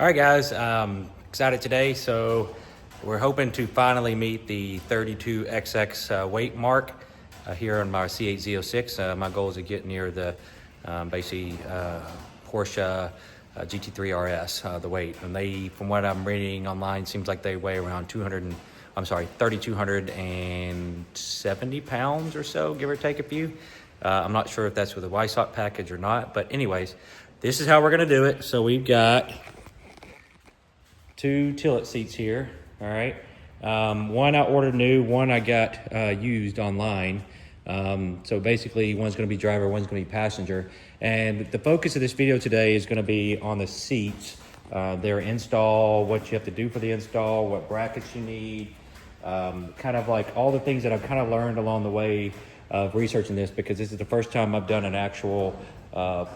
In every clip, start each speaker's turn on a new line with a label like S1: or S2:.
S1: All right, guys, excited today. So we're hoping to finally meet the 32XX weight mark here on my z06. My goal is to get near the basically Porsche GT3 RS, the weight. And they, from what I'm reading online, seems like they weigh around 3,270 pounds or so, give or take a few. I'm not sure if that's with a Weissach package or not, but anyways, this is how we're gonna do it. So we've got two tillet seats here, all right? One I ordered new, one I got used online. So basically one's gonna be driver, one's gonna be passenger. And the focus of this video today is gonna be on the seats, their install, what you have to do for the install, what brackets you need, kind of like all the things that I've kind of learned along the way of researching this, because this is the first time I've done an actual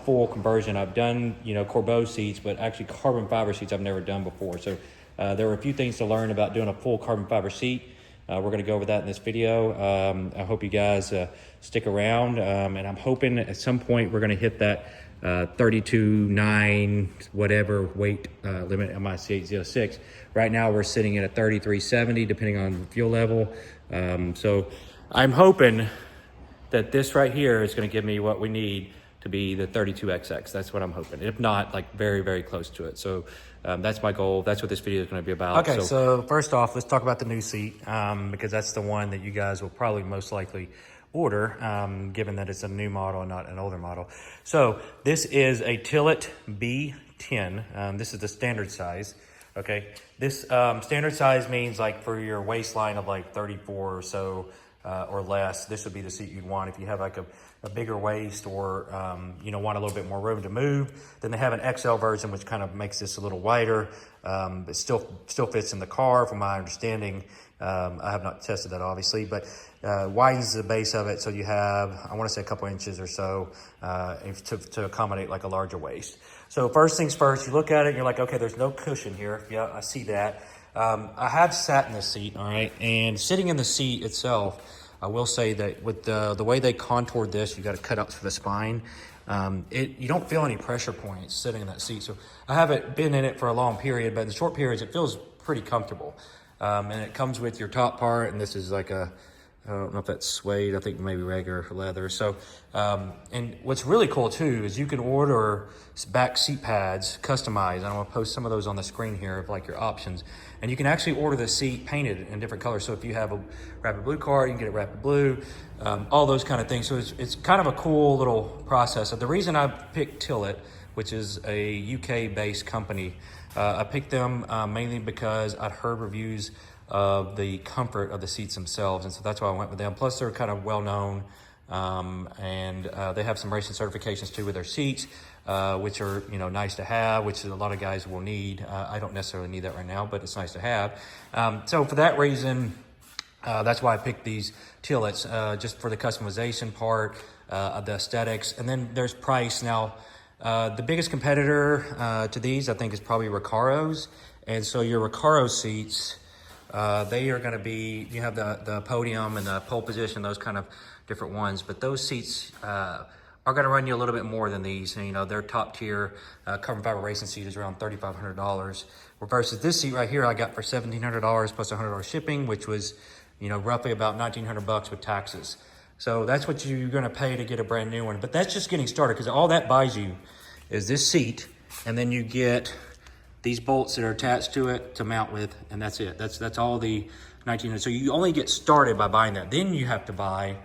S1: full conversion. I've done, Corbeau seats, but actually carbon fiber seats I've never done before. So there were a few things to learn about doing a full carbon fiber seat. We're going to go over that in this video. I hope you guys stick around, and I'm hoping at some point we're going to hit that 32.9 whatever weight limit on my z06. Right now we're sitting at a 33.70 depending on fuel level. So I'm hoping that this right here is going to give me what we need to be the 32XX. That's what I'm hoping. If not, like very, very close to it. So that's my goal. That's what this video is going to be about. Okay, so first off, let's talk about the new seat, because that's the one that you guys will probably most likely order, given that it's a new model and not an older model. So this is a Tillet B10. This is the standard size. Okay, this standard size means like for your waistline of like 34 or so, or less, this would be the seat you'd want. If you have like a bigger waist or want a little bit more room to move, then they have an XL version which kind of makes this a little wider. It still fits in the car from my understanding. I have not tested that obviously, but widens the base of it so you have, I want to say a couple inches or so to accommodate like a larger waist. So first things first, you look at it and you're like, okay, there's no cushion here. Yeah, I see that. I have sat in this seat, all right, and sitting in the seat itself, I will say that with the way they contoured this, you got to cut out for the spine. You don't feel any pressure points sitting in that seat. So I haven't been in it for a long period, but in the short periods, it feels pretty comfortable. And it comes with your top part, and this is like I don't know if that's suede, I think maybe regular leather. So, and what's really cool too is you can order back seat pads customized. And I'm gonna post some of those on the screen here of like your options. And you can actually order the seat painted in different colors. So if you have a Rapid Blue card, you can get it Rapid Blue, all those kind of things. So it's kind of a cool little process. So the reason I picked Tillet, which is a UK-based company, I picked them mainly because I'd heard reviews of the comfort of the seats themselves, and so that's why I went with them. Plus they're kind of well known, and they have some racing certifications too with their seats, which are nice to have, which a lot of guys will need. I don't necessarily need that right now, but it's nice to have. So for that reason, that's why I picked these Tillets, just for the customization part, of the aesthetics, and then there's price. Now the biggest competitor to these I think is probably Recaro's, and so your Recaro seats, they are going to be, you have the podium and the pole position, those kind of different ones, but those seats are going to run you a little bit more than these. Their top tier carbon fiber racing seat is around $3,500 versus this seat right here I got for $1,700 plus $100 shipping, which was roughly about $1,900 with taxes. So that's what you're going to pay to get a brand new one. But that's just getting started, because all that buys you is this seat, and then you get these bolts that are attached to it to mount with, and that's it. That's all the 1900. So you only get started by buying that. Then you have to buy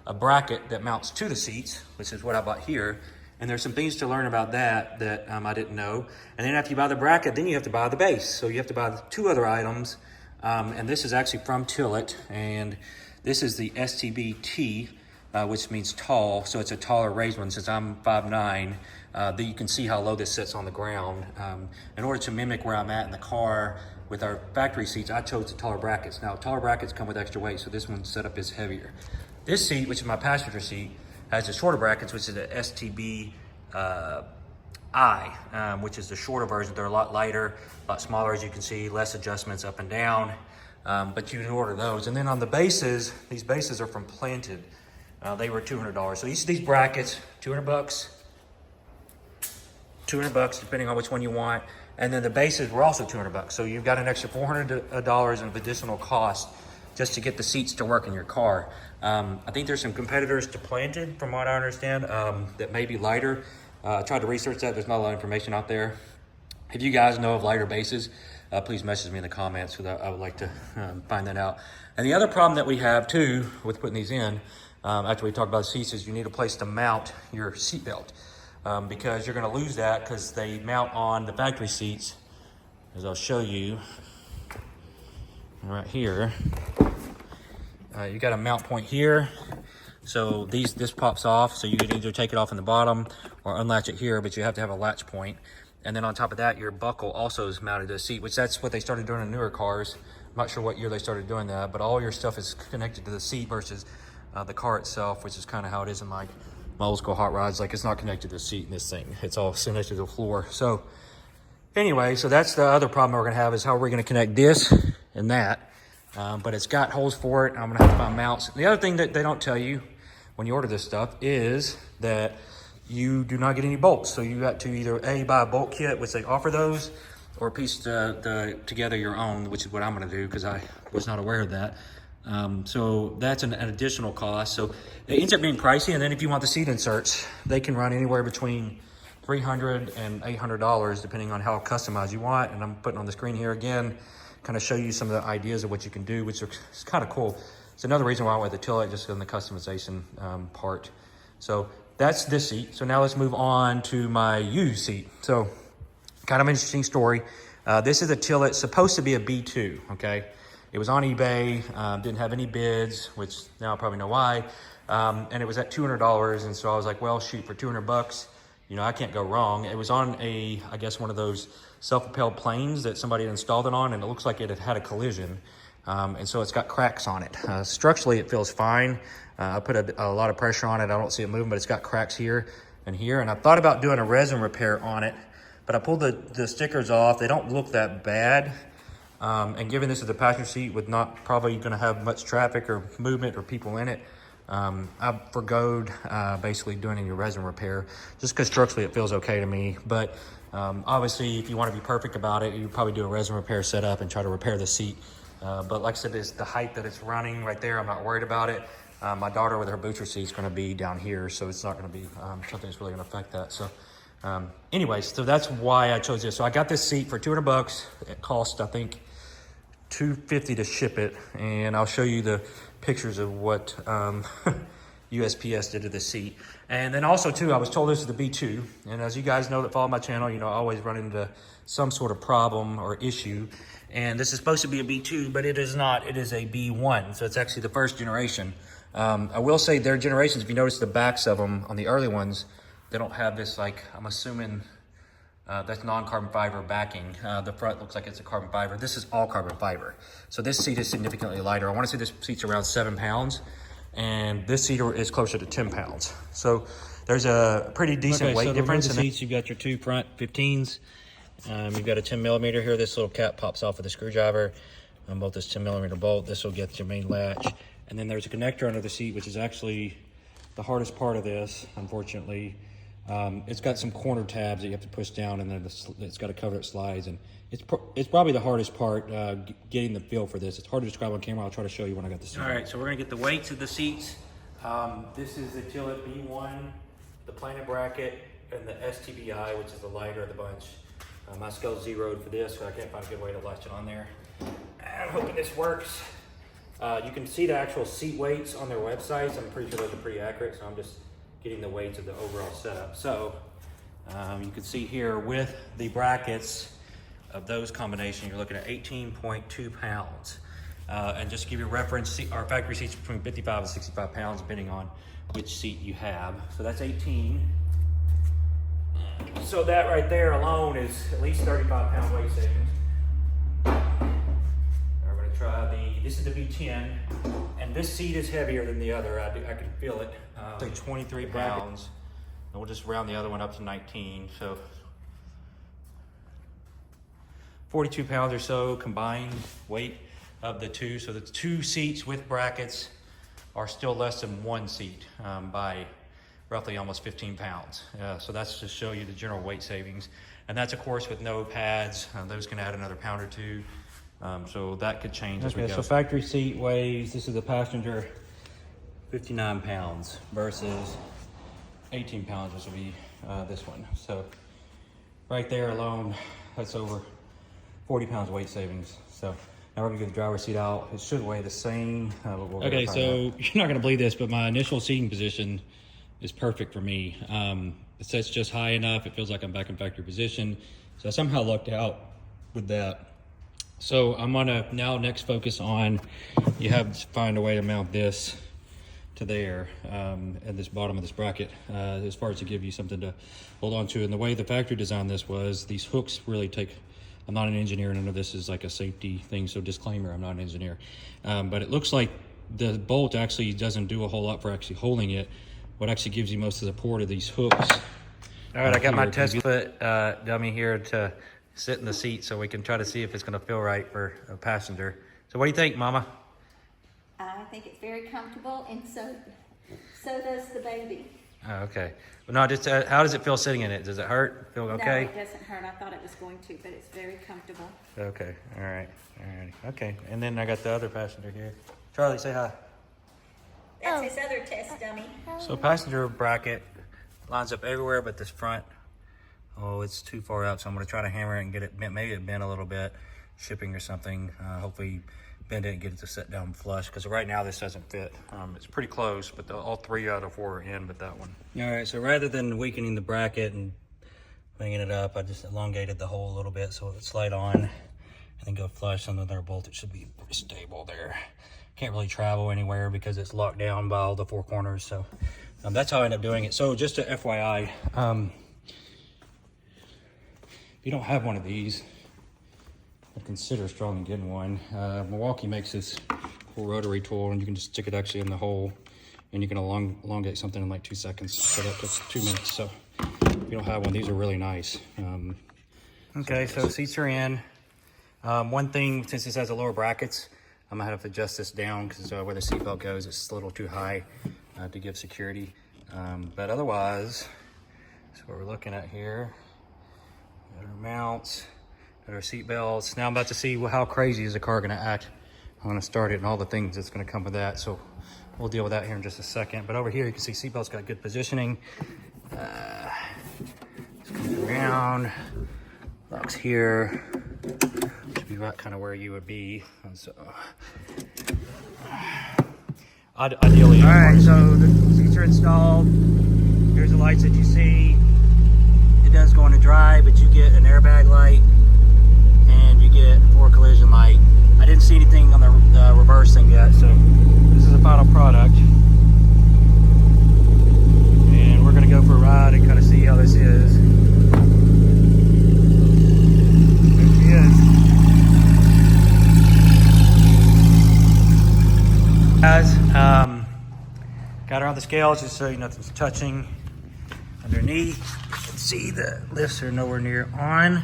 S1: a bracket that mounts to the seats, which is what I bought here. And there's some things to learn about that I didn't know. And then after you buy the bracket, then you have to buy the base. So you have to buy the two other items. And this is actually from Tillet, and this is the STBT, which means tall. So it's a taller raised one. Since I'm 5'9", that you can see how low this sits on the ground. In order to mimic where I'm at in the car with our factory seats, I chose the taller brackets. Now, taller brackets come with extra weight, so this one's setup is heavier. This seat, which is my passenger seat, has the shorter brackets, which is the STB which is the shorter version. They're a lot lighter, a lot smaller, as you can see, less adjustments up and down, but you can order those. And then on the bases, these bases are from Planted. They were $200. So each of these brackets, $200, $200 depending on which one you want. And then the bases were also $200. So you've got an extra $400 of additional cost just to get the seats to work in your car. I think there's some competitors to Planted, from what I understand, that may be lighter. I tried to research that. There's not a lot of information out there. If you guys know of lighter bases, please message me in the comments, because I would like to find that out. And the other problem that we have too with putting these in, after we talk about seats, is you need a place to mount your seat belt, because you're going to lose that because they mount on the factory seats, as I'll show you right here. You got a mount point here, so this pops off, so you can either take it off in the bottom or unlatch it here, but you have to have a latch point. And then on top of that, your buckle also is mounted to the seat, which that's what they started doing in newer cars. I'm not sure what year they started doing that, but all your stuff is connected to the seat versus the car itself, which is kind of how it is in my old school hot rods. Like, it's not connected to the seat in this thing. It's all connected to the floor. So anyway, so that's the other problem we're gonna have, is how we're gonna connect this and that. But it's got holes for it. I'm gonna have to find mounts. The other thing that they don't tell you when you order this stuff is that you do not get any bolts. So you got to either buy a bolt kit, which they offer those, or piece together your own, which is what I'm gonna do, because I was not aware of that. So that's an additional cost. So it ends up being pricey. And then if you want the seat inserts, they can run anywhere between $300 and $800, depending on how customized you want. And I'm putting on the screen here again, kind of show you some of the ideas of what you can do, which is kind of cool. It's another reason why I went with the tillet, just on the customization part. So that's this seat. So now let's move on to my used seat. So kind of an interesting story. This is a tillet, supposed to be a B2, okay? It was on eBay, didn't have any bids, which now I probably know why. And it was at $200. And so I was like, well, shoot, for $200, you know, I can't go wrong. It was on I guess one of those self-propelled planes that somebody had installed it on, and it looks like it had had a collision. And so it's got cracks on it. Structurally, it feels fine. I put a lot of pressure on it. I don't see it moving, but it's got cracks here and here. And I thought about doing a resin repair on it, but I pulled the stickers off. They don't look that bad. And given this is a passenger seat with not probably going to have much traffic or movement or people in it, I forgoed basically doing any resin repair, just because structurally it feels okay to me. But obviously, if you want to be perfect about it, you probably do a resin repair setup and try to repair the seat. But like I said, it's the height that it's running right there. I'm not worried about it. My daughter with her booster seat is going to be down here, so it's not going to be something that's really going to affect that. So anyways, so that's why I chose this. So I got this seat for $200. It cost, I think, $250 to ship it, and I'll show you the pictures of what USPS did to the seat. And then also too, I was told this is the B2, and as you guys know that follow my channel, you know I always run into some sort of problem or issue. And this is supposed to be a B2, but it is not. It is a B1, so it's actually the first generation. I will say their generations, if you notice the backs of them on the early ones, they don't have this, like, I'm assuming that's non-carbon fiber backing. The front looks like it's a carbon fiber. This is all carbon fiber. So this seat is significantly lighter. I want to say this seat's around 7 pounds, and this seat is closer to 10 pounds. So there's a pretty decent weight difference. In the seats, you've got your two front 15s. You've got a 10 millimeter here. This little cap pops off with a screwdriver on both this 10 millimeter bolt. This will get your main latch. And then there's a connector under the seat, which is actually the hardest part of this, unfortunately. It's got some corner tabs that you have to push down, and then it's got a cover that slides. And it's probably the hardest part, getting the feel for this. It's hard to describe on camera. I'll try to show you when I got the seat. All right, so we're gonna get the weights of the seats. This is the Tillet B1, the planet bracket, and the STBI, which is the lighter of the bunch. My scale's zeroed for this, so I can't find a good way to latch it on there. I'm hoping this works. You can see the actual seat weights on their websites. I'm pretty sure those are pretty accurate, so I'm just getting the weights of the overall setup. So you can see here with the brackets of those combinations, you're looking at 18.2 pounds. And just to give you a reference, our factory seats between 55 and 65 pounds, depending on which seat you have. So that's 18. So that right there alone is at least 35-pound weight savings. We're going to try this is the B10, and this seat is heavier than the other. I can feel it. Like 23 pounds, and we'll just round the other one up to 19. So 42 pounds or so combined weight of the two. So the two seats with brackets are still less than one seat by roughly almost 15 pounds. So that's to show you the general weight savings. And that's of course with no pads. Those can add another pound or two. So that could change as we go. So factory seat weighs, this is the passenger, 59 pounds versus 18 pounds, which will be this one. So right there alone, that's over 40 pounds weight savings. So now we're gonna get the driver's seat out. It should weigh the same. Okay, so you're not gonna believe this, but my initial seating position is perfect for me. It sits just high enough. It feels like I'm back in factory position. So I somehow lucked out with that. So I'm gonna now next focus on, you have to find a way to mount this to there at this bottom of this bracket, as far as to give you something to hold on to. And the way the factory designed this was these hooks really take, I'm not an engineer, none of this is like a safety thing, so disclaimer, I'm not an engineer. But it looks like the bolt actually doesn't do a whole lot for actually holding it. What actually gives you most of the support are these hooks. All right, I got my test foot dummy here to sit in the seat so we can try to see if it's gonna feel right for a passenger. So what do you think, Mama?
S2: I think it's very comfortable, and so does the baby.
S1: Oh, okay. Well, no, just how does it feel sitting in it? Does it hurt? Feel okay?
S2: No, it doesn't hurt. I thought it was going to, but it's very comfortable.
S1: Okay, all right, okay. And then I got the other passenger here. Charlie, say hi.
S2: That's his other test dummy.
S1: So passenger bracket lines up everywhere but this front. Oh, it's too far out, so I'm gonna try to hammer it and get it bent, maybe it bent a little bit, shipping or something. Hopefully bend it and get it to sit down flush, because right now this doesn't fit. It's pretty close, but all 3 out of 4 are in, but that one. All right, so rather than weakening the bracket and bringing it up, I just elongated the hole a little bit so it would slide on and then go flush. On the other bolt, it should be pretty stable there. Can't really travel anywhere because it's locked down by all the 4 corners. So that's how I end up doing it. So just a FYI, if you don't have one of these, I'd consider strongly getting one. Milwaukee makes this cool rotary tool, and you can just stick it actually in the hole, and you can elongate something in like 2 seconds. So that takes 2 minutes. So if you don't have one, these are really nice. Okay, so seats are in. One thing, since this has the lower brackets, I'm gonna have to adjust this down because where the seatbelt goes, it's a little too high to give security. But otherwise, that's what we're looking at here. Got our mounts, got our seat belts. Now I'm about to see how crazy is the car gonna act. I'm gonna start it and all the things that's gonna come with that. So we'll deal with that here in just a second. But over here, you can see seatbelt's got good positioning. Just comes around, locks here. Should be right kind of where you would be. And so, ideally. All right, so the seats are installed. Here's the lights that you see. It does go into drive, but you get an airbag light and you get forward collision light. I didn't see anything on the reverse thing yet, so this is the final product. And we're gonna go for a ride and kind of see how this is. There she is. Guys, got her on the scales just so nothing's touching underneath. You can see the lifts are nowhere near on.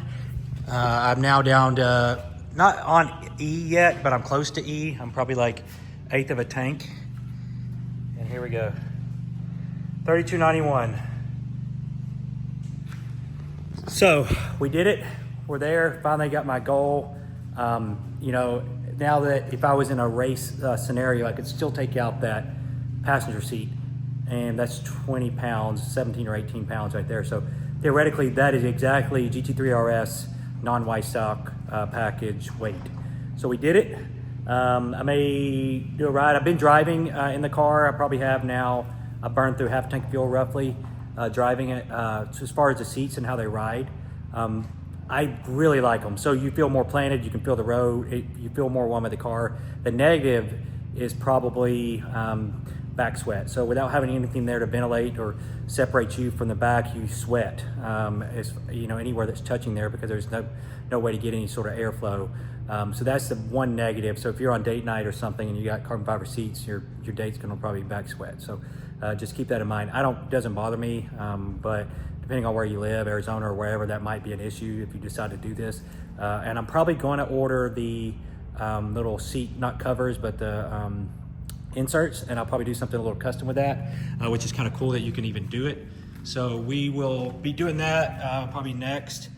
S1: I'm now down to, not on E yet, but I'm close to E. I'm probably like 1/8 of a tank. And here we go. 3291. So we did it. We're there. Finally got my goal. You know, now that if I was in a race scenario, I could still take out that passenger seat, and that's 20 pounds, 17 or 18 pounds right there. So theoretically, that is exactly GT3 RS non-white stock package weight. So we did it. I may do a ride. I've been driving in the car. I probably have now. I burned through half a tank of fuel roughly driving it. So as far as the seats and how they ride, I really like them. So you feel more planted, you can feel the road, you feel more warm at the car. The negative is probably back sweat. So without having anything there to ventilate or separate you from the back, you sweat. As, you know, anywhere that's touching there, because there's no way to get any sort of airflow. So that's the one negative. So if you're on date night or something and you got carbon fiber seats, your date's gonna probably back sweat. So just keep that in mind. Doesn't bother me, but depending on where you live, Arizona or wherever, that might be an issue if you decide to do this. And I'm probably going to order the little seat, not covers, but the inserts, and I'll probably do something a little custom with that, which is kind of cool that you can even do it. So we will be doing that probably next.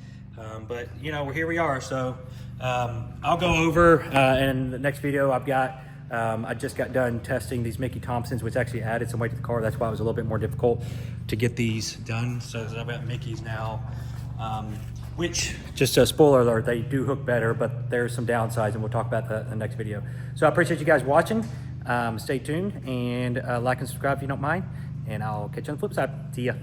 S1: But you know, here we are. So I'll go over in the next video. I've got I just got done testing these Mickey Thompsons, which actually added some weight to the car. That's why it was a little bit more difficult to get these done. So I've got Mickey's now, which, just a spoiler alert, they do hook better, but there's some downsides, and we'll talk about that in the next video. So I appreciate you guys watching. Stay tuned and like and subscribe if you don't mind, and I'll catch you on the flip side. See ya.